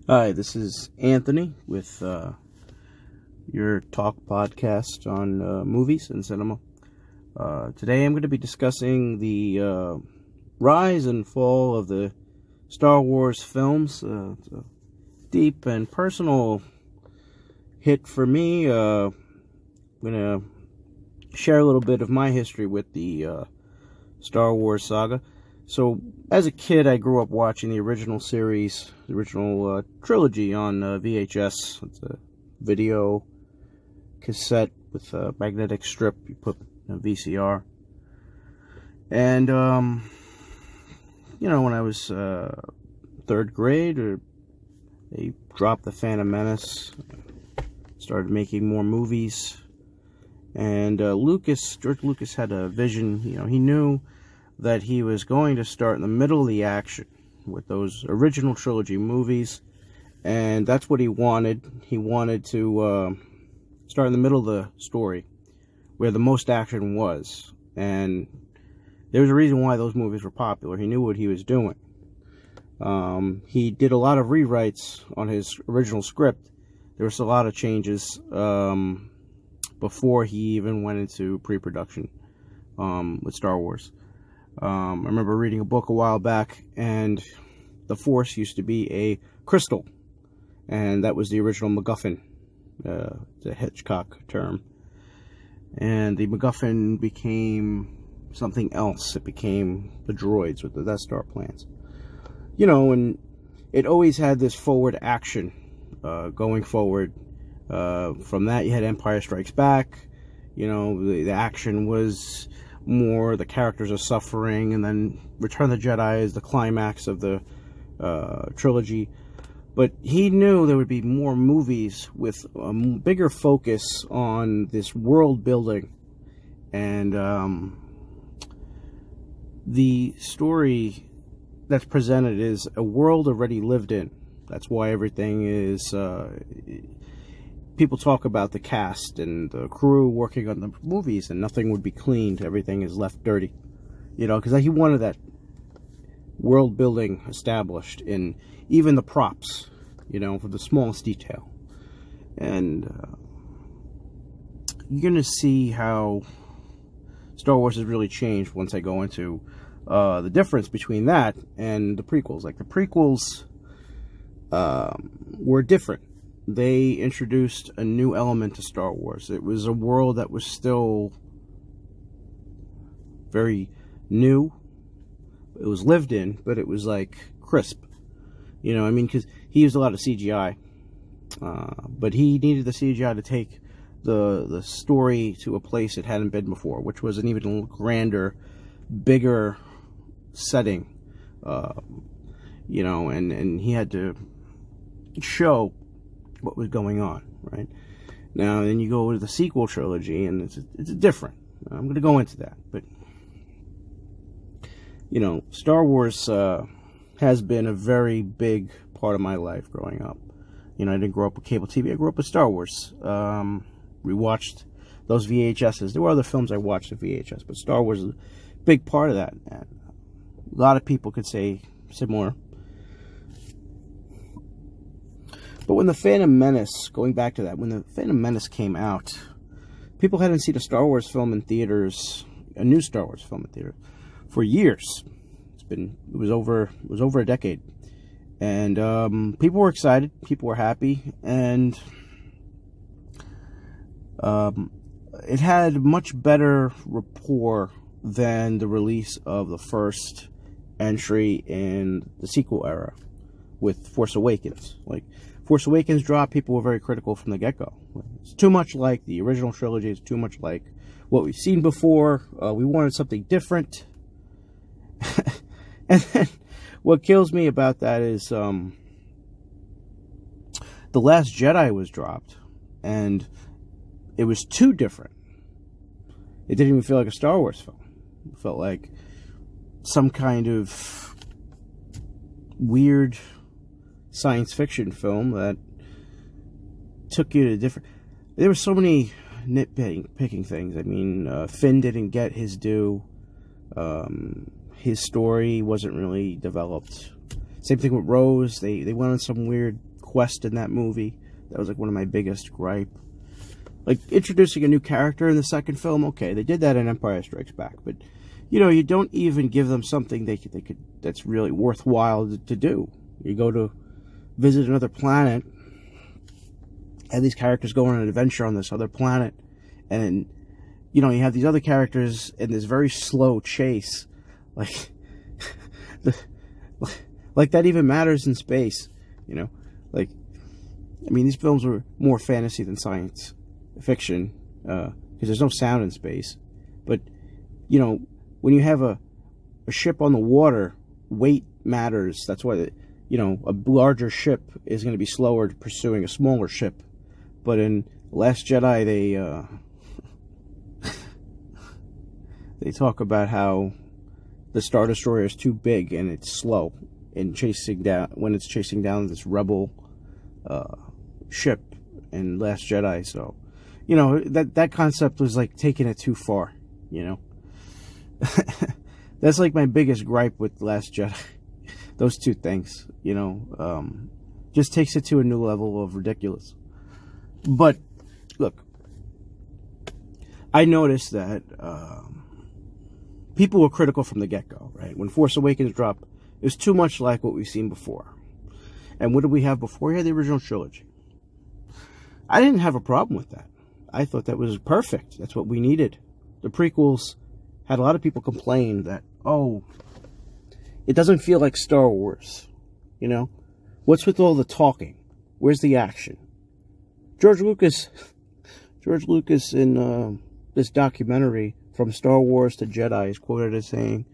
Hi, this is Anthony with your talk podcast on movies and cinema. Today I'm going to be discussing the rise and fall of the Star Wars films. It's a deep and personal hit for me. I'm going to share a little bit of my history with the Star Wars saga. So, as a kid, I grew up watching the original series, the original trilogy on VHS. It's a video cassette with a magnetic strip. You put in a VCR. And, when I was third grade, they dropped The Phantom Menace, started making more movies. And George Lucas had a vision. He knew that he was going to start in the middle of the action with those original trilogy movies, and that's what he wanted. He wanted to start in the middle of the story, where the most action was, and there was a reason why those movies were popular. He knew what he was doing. He did a lot of rewrites on his original script. There was a lot of changes before he even went into pre-production with Star Wars. I remember reading a book a while back, and the Force used to be a crystal, and that was the original MacGuffin, the Hitchcock term. And the MacGuffin became something else. It became the droids with the Death Star plans. And it always had this forward action going forward. From that, you had Empire Strikes Back. The action was more, the characters are suffering, and then Return of the Jedi is the climax of the trilogy. But he knew there would be more movies with a bigger focus on this world building, and the story that's presented is a world already lived in. That's why everything is people talk about the cast and the crew working on the movies, and nothing would be cleaned. Everything is left dirty. Because he wanted that world building established in even the props, for the smallest detail. And you're going to see how Star Wars has really changed once I go into the difference between that and the prequels. Like, the prequels were different. They introduced a new element to Star Wars. It was a world that was still very new. It was lived in, but it was like crisp. Because he used a lot of CGI. But he needed the CGI to take the story to a place it hadn't been before, which was an even grander, bigger setting. And he had to show what was going on, right? Now, then you go to the sequel trilogy, and it's different. I'm going to go into that, but Star Wars has been a very big part of my life growing up. I didn't grow up with cable TV. I grew up with Star Wars. We watched those VHSs. There were other films I watched at VHS, but Star Wars is a big part of that. And a lot of people could say similar. But when the Phantom Menace, going back to that, when the Phantom Menace came out, people hadn't seen a Star Wars film in theaters, a new Star Wars film in theaters, for years. It was over a decade, and people were excited, people were happy, and it had much better rapport than the release of the first entry in the sequel era with Force Awakens. Like, Force Awakens dropped, people were very critical from the get-go. It's too much like the original trilogy. It's too much like what we've seen before. We wanted something different. And then what kills me about that is The Last Jedi was dropped, and it was too different. It didn't even feel like a Star Wars film. It felt like some kind of weird science fiction film that took you to different... There were so many nitpicking things. I mean, Finn didn't get his due. His story wasn't really developed. Same thing with Rose. They went on some weird quest in that movie. That was like one of my biggest gripe. Like introducing a new character in the second film, okay, they did that in Empire Strikes Back, but you don't even give them something they could that's really worthwhile to do. You go to visit another planet, and these characters go on an adventure on this other planet, and you have these other characters in this very slow chase, like like that even matters in space, like, I mean, these films were more fantasy than science fiction, because there's no sound in space, but when you have a ship on the water, weight matters. That's why a larger ship is going to be slower to pursuing a smaller ship. But in Last Jedi, they talk about how the Star Destroyer is too big and it's slow in chasing down this rebel ship in Last Jedi. So, that concept was like taking it too far. That's like my biggest gripe with Last Jedi. Those two things, just takes it to a new level of ridiculous. But look, I noticed that people were critical from the get-go, right? When Force Awakens dropped, it was too much like what we've seen before. And what did we have before? We had the original trilogy. I didn't have a problem with that. I thought that was perfect. That's what we needed. The prequels had a lot of people complain that, it doesn't feel like Star Wars. What's with all the talking? Where's the action? George Lucas in this documentary, From Star Wars to Jedi, is quoted as saying,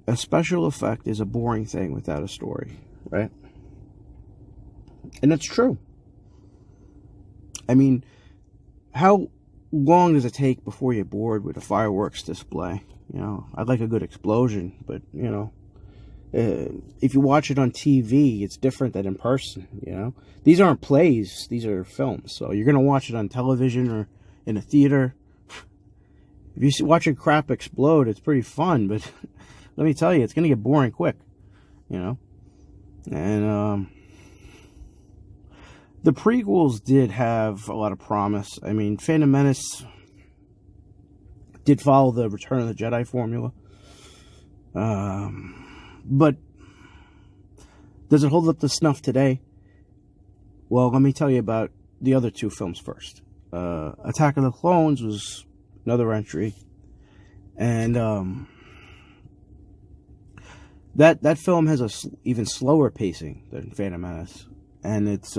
a special effect is a boring thing without a story, right? And that's true. I mean, how long does it take before you're bored with a fireworks display? I'd like a good explosion, but, if you watch it on TV, it's different than in person, These aren't plays, these are films. So you're going to watch it on television or in a theater. If you watch a crap explode, it's pretty fun, but let me tell you, it's going to get boring quick, And the prequels did have a lot of promise. I mean, Phantom Menace did follow the Return of the Jedi formula. But does it hold up to snuff today? Well, let me tell you about the other two films first. Attack of the Clones was another entry. And that film has a even slower pacing than Phantom Menace. And it's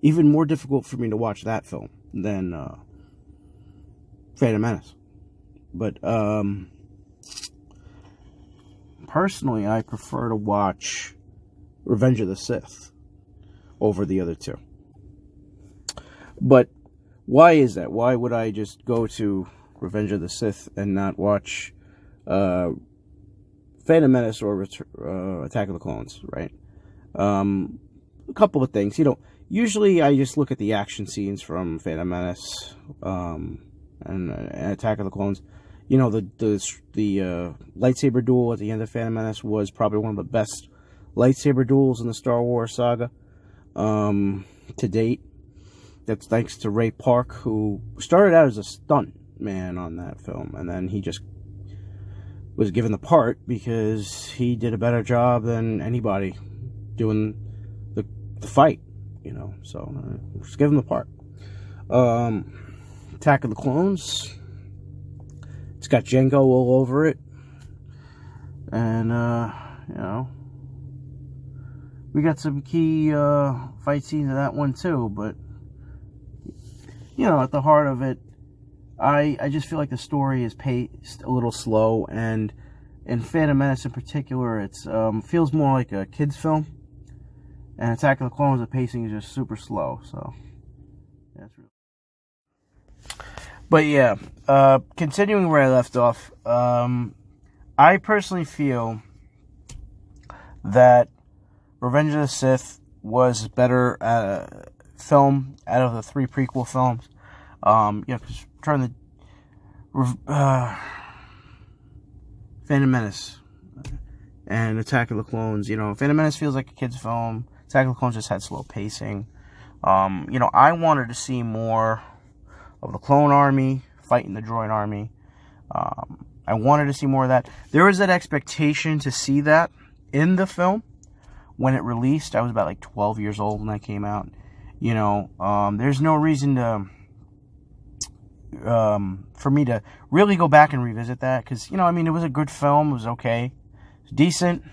even more difficult for me to watch that film than Phantom Menace. But personally, I prefer to watch Revenge of the Sith over the other two. But why is that? Why would I just go to Revenge of the Sith and not watch Phantom Menace or Attack of the Clones, right? A couple of things. Usually I just look at the action scenes from Phantom Menace and Attack of the Clones. The lightsaber duel at the end of Phantom Menace was probably one of the best lightsaber duels in the Star Wars saga to date. That's thanks to Ray Park, who started out as a stunt man on that film, and then he just was given the part because he did a better job than anybody doing the fight, so just give him the part. Attack of the Clones, it's got Django all over it, and we got some key fight scenes in that one too, but at the heart of it, I just feel like the story is paced a little slow, and in Phantom Menace in particular, it feels more like a kid's film, and Attack of the Clones, the pacing is just super slow, so that's really. But yeah, continuing where I left off, I personally feel that Revenge of the Sith was better film out of the three prequel films. Because trying to Phantom Menace and Attack of the Clones, Phantom Menace feels like a kid's film. Attack of the Clones just had slow pacing. I wanted to see more of the clone army fighting the droid army. I wanted to see more of that. There was that expectation to see that in the film when it released. I was about like 12 years old when that came out. There's no reason to for me to really go back and revisit that, because it was a good film. It was okay, it's decent.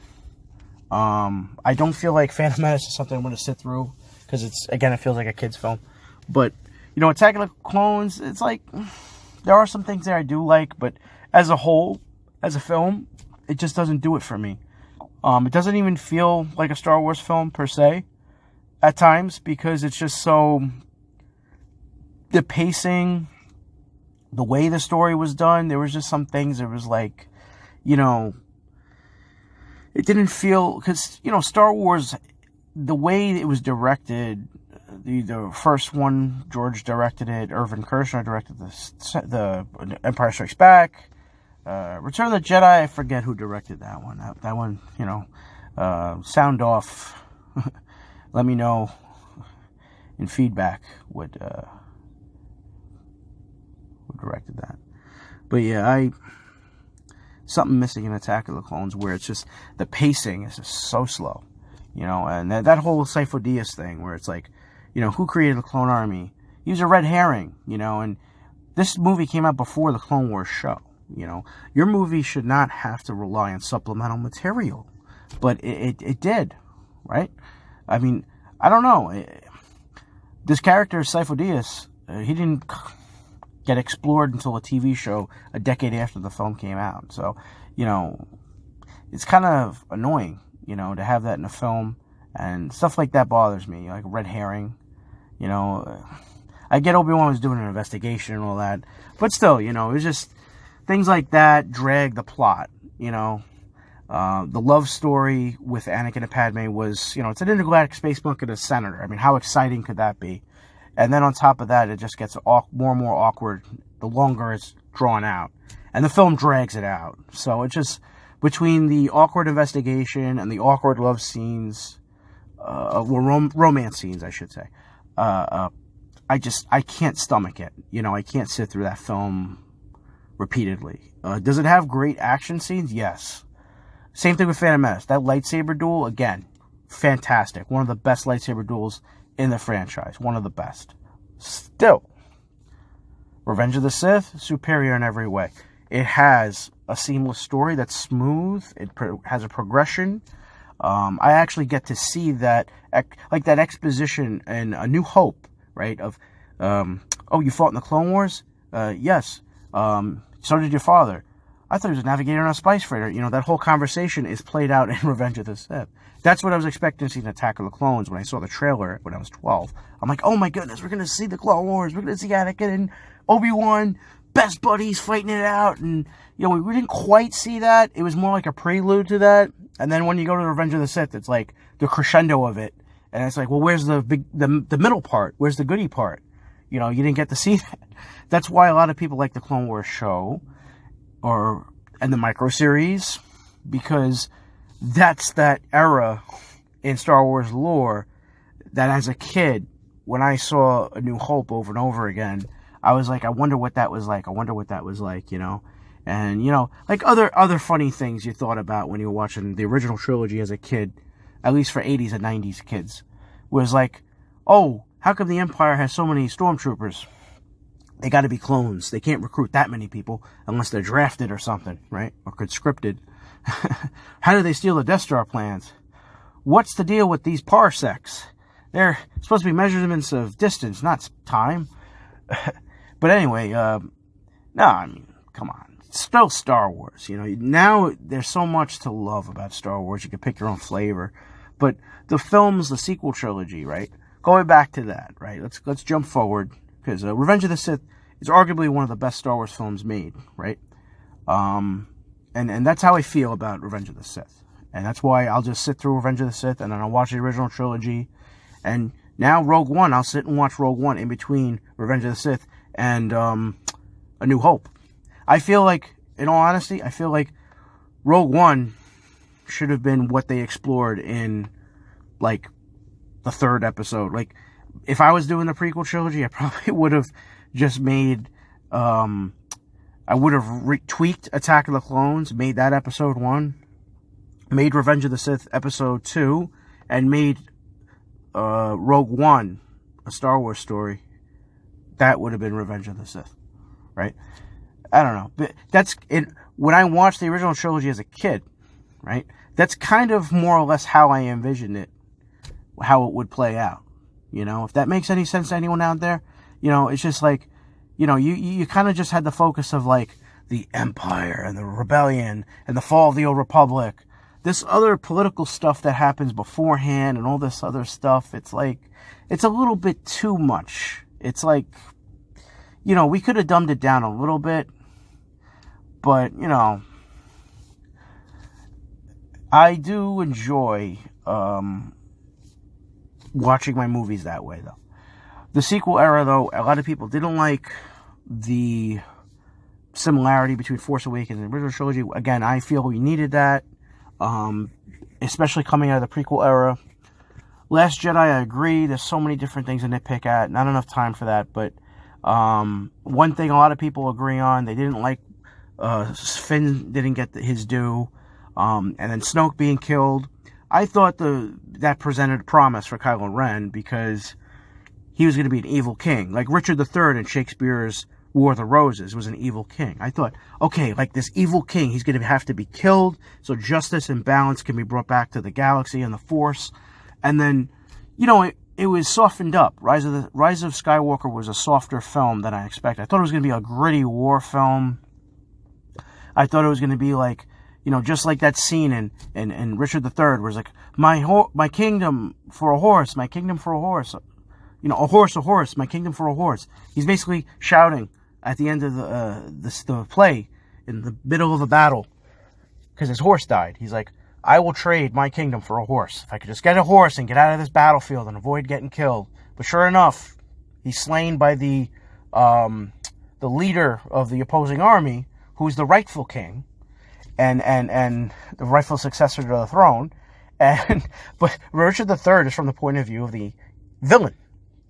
I don't feel like Phantom Menace is something I'm going to sit through, because it feels like a kid's film. But Attack of the Clones, it's like there are some things there I do like, but as a whole, as a film, it just doesn't do it for me. It doesn't even feel like a Star Wars film per se at times, because it's just so, the pacing, the way the story was done, there was just some things that was like, it didn't feel, because, Star Wars, the way it was directed, the first one, George directed it, Irvin Kershner directed the Empire Strikes Back, Return of the Jedi, I forget who directed that one. That one, sound off. Let me know in feedback what who directed that. But yeah, something missing in Attack of the Clones, where it's just the pacing is just so slow, and that whole Sifo Dyas thing, where it's like, who created the Clone Army? He was a red herring, and this movie came out before the Clone Wars show. Your movie should not have to rely on supplemental material, but it did, right? I mean, I don't know. This character, Sifo Dyas, he didn't get explored until a TV show a decade after the film came out. So, it's kind of annoying, to have that in a film, and stuff like that bothers me, like a red herring. I get Obi-Wan was doing an investigation and all that, but still, it was just things like that drag the plot, The love story with Anakin and Padme was, it's an intergalactic space punk and a senator. I mean, how exciting could that be? And then on top of that, it just gets more and more awkward the longer it's drawn out. And the film drags it out. So it just, between the awkward investigation and the awkward love scenes, romance scenes, I should say, I can't stomach it. I can't sit through that film repeatedly. Does it have great action scenes? Yes. Same thing with Phantom Menace. That lightsaber duel, again, fantastic. One of the best lightsaber duels in the franchise. One of the best. Still, Revenge of the Sith, superior in every way. It has a seamless story that's smooth. It has a progression. I actually get to see that, like that exposition in A New Hope, right? Of, you fought in the Clone Wars? Yes. So did your father. I thought he was a navigator on a spice freighter. That whole conversation is played out in Revenge of the Sith. That's what I was expecting to see in Attack of the Clones when I saw the trailer when I was 12. I'm like, oh my goodness, we're going to see the Clone Wars. We're going to see Anakin and Obi-Wan, best buddies fighting it out. And, we didn't quite see that. It was more like a prelude to that. And then when you go to Revenge of the Sith, it's like the crescendo of it. And it's like, well, where's the middle part? Where's the goody part? You didn't get to see that. That's why a lot of people like the Clone Wars show and the micro series, because that's that era in Star Wars lore that as a kid, when I saw A New Hope over and over again, I was like, I wonder what that was like. And, like other funny things you thought about when you were watching the original trilogy as a kid, at least for 80s and 90s kids, was like, oh, how come the Empire has so many stormtroopers? They got to be clones. They can't recruit that many people unless they're drafted or something, right? Or conscripted. How do they steal the Death Star plans? What's the deal with these parsecs? They're supposed to be measurements of distance, not time. But anyway, come on. It's still Star Wars. Now there's so much to love about Star Wars. You can pick your own flavor. But the films, the sequel trilogy, right? Going back to that, right? Let's jump forward, because Revenge of the Sith is arguably one of the best Star Wars films made, right? And that's how I feel about Revenge of the Sith. And that's why I'll just sit through Revenge of the Sith, and then I'll watch the original trilogy. And now Rogue One, I'll sit and watch Rogue One in between Revenge of the Sith and A New Hope. I feel like, in all honesty, Rogue One should have been what they explored in, like, the third episode. Like, if I was doing the prequel trilogy, I probably would have just made, I would have tweaked Attack of the Clones, made that episode 1, made Revenge of the Sith episode 2, and made Rogue One a Star Wars story. That would have been Revenge of the Sith, right? I don't know. But that's it. When I watched the original trilogy as a kid, right? That's kind of more or less how I envisioned it, how it would play out. You know, if that makes any sense to anyone out there, you know, it's just like, you know, you kind of just had the focus of like the Empire and the rebellion and the fall of the Old Republic. This other political stuff that happens beforehand and all this other stuff, it's like, it's a little bit too much. It's like, you know, we could have dumbed it down a little bit, but, you know, I do enjoy watching my movies that way, though. The sequel era, though, a lot of people didn't like the similarity between Force Awakens and the original trilogy. Again, I feel we needed that, especially coming out of the prequel era. Last Jedi, I agree. There's so many different things to nitpick at. Not enough time for that, but one thing a lot of people agree on, they didn't like Finn didn't get his due, and then Snoke being killed. I thought that presented promise for Kylo Ren because he was going to be an evil king. Like Richard III in Shakespeare's War of the Roses was an evil king. I thought, okay, like this evil king, he's going to have to be killed so justice and balance can be brought back to the galaxy and the Force. And then, you know, it was softened up. Rise of Skywalker was a softer film than I expected. I thought it was going to be a gritty war film. I thought it was going to be like, you know, just like that scene in Richard III, where it's like, my kingdom for a horse, my kingdom for a horse. You know, a horse, my kingdom for a horse. He's basically shouting at the end of the play, in the middle of a battle, because his horse died. He's like, I will trade my kingdom for a horse. If I could just get a horse and get out of this battlefield and avoid getting killed. But sure enough, he's slain by the leader of the opposing army, who's the rightful king, and the rightful successor to the throne. But Richard III is from the point of view of the villain.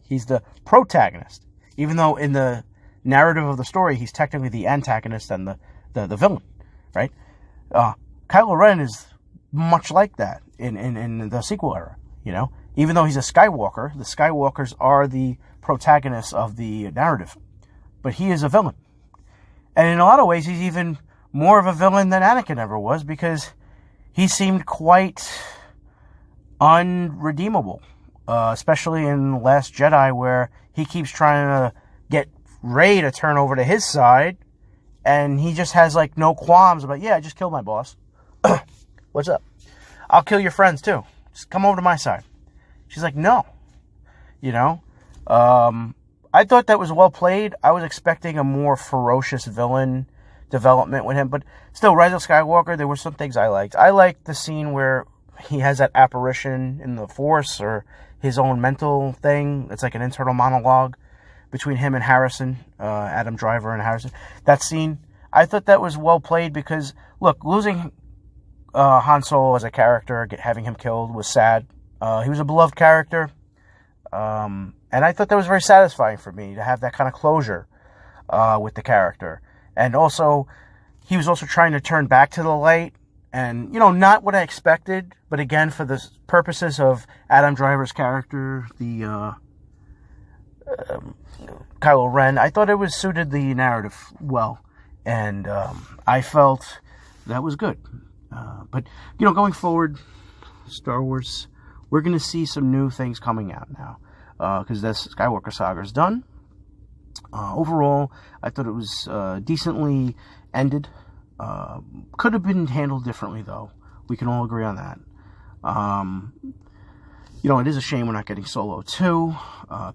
He's the protagonist, even though in the narrative of the story he's technically the antagonist and the villain, right? Kylo Ren is much like that in the sequel era, you know? Even though he's a Skywalker, the Skywalkers are the protagonists of the narrative, but he is a villain. And in a lot of ways, he's even more of a villain than Anakin ever was, because he seemed quite unredeemable, especially in Last Jedi, where he keeps trying to get Rey to turn over to his side, and he just has like no qualms about, yeah, I just killed my boss. What's up? I'll kill your friends too. Just come over to my side. She's like, no. You know? I thought that was well played. I was expecting a more ferocious villain development with him, but still, Rise of Skywalker, there were some things I liked. I liked the scene where he has that apparition in the Force, or his own mental thing. It's like an internal monologue between him and Harrison, Adam Driver and Harrison. That scene, I thought that was well played because, look, losing Han Solo as a character, having him killed, was sad. He was a beloved character, and I thought that was very satisfying for me to have that kind of closure with the character. And also, he was also trying to turn back to the light, and, you know, not what I expected, but again, for the purposes of Adam Driver's character, the Kylo Ren, I thought it was suited the narrative well, and I felt that was good. But, you know, going forward, Star Wars, we're going to see some new things coming out now, because this Skywalker saga is done. Overall, I thought it was decently ended. Could have been handled differently, though. We can all agree on that. You know, it is a shame we're not getting Solo 2.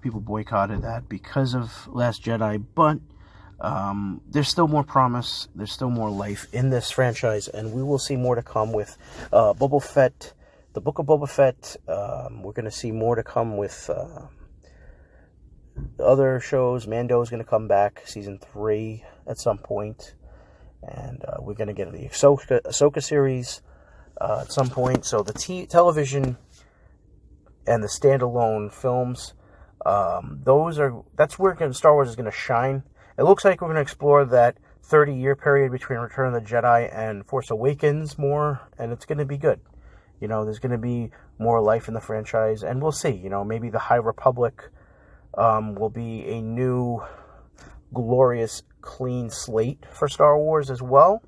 People boycotted that because of Last Jedi, but there's still more promise. There's still more life in this franchise, and we will see more to come with Boba Fett, the Book of Boba Fett. We're going to see more to come with other shows. Mando is going to come back, season 3 at some point, and we're going to get the Ahsoka series at some point. So the television and the standalone films. That's where Star Wars is going to shine. It looks like we're going to explore that 30-year period between Return of the Jedi and Force Awakens more, and it's going to be good. You know, there's going to be more life in the franchise, and we'll see. You know, maybe the High Republic will be a new, glorious, clean slate for Star Wars as well,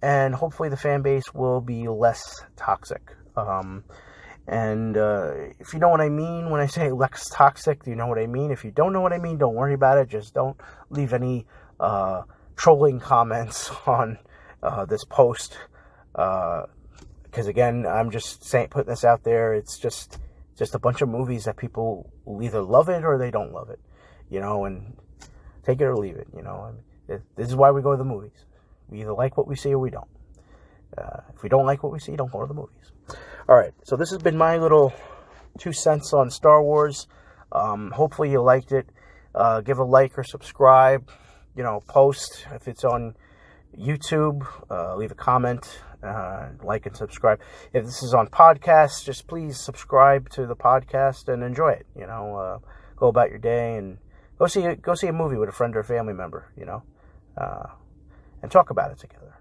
and hopefully the fan base will be less toxic. If you know what I mean when I say less toxic, you know what I mean. If you don't know what I mean, don't worry about it. Just don't leave any trolling comments on this post. Because again, I'm just putting this out there. It's just a bunch of movies that people will either love it or they don't love it. You know, and take it or leave it. You know, this is why we go to the movies. We either like what we see or we don't. If we don't like what we see, don't go to the movies. Alright, so this has been my little 2 cents on Star Wars. Hopefully you liked it. Give a like or subscribe. You know, post if it's on YouTube. Leave a comment. Like and subscribe. If this is on podcast, just please subscribe to the podcast and enjoy it. You know, go about your day and go see a movie with a friend or a family member. You know, and talk about it together.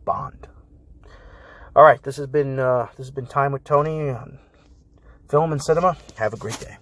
Bond. All right, this has been Time with Tony on Film and Cinema. Have a great day.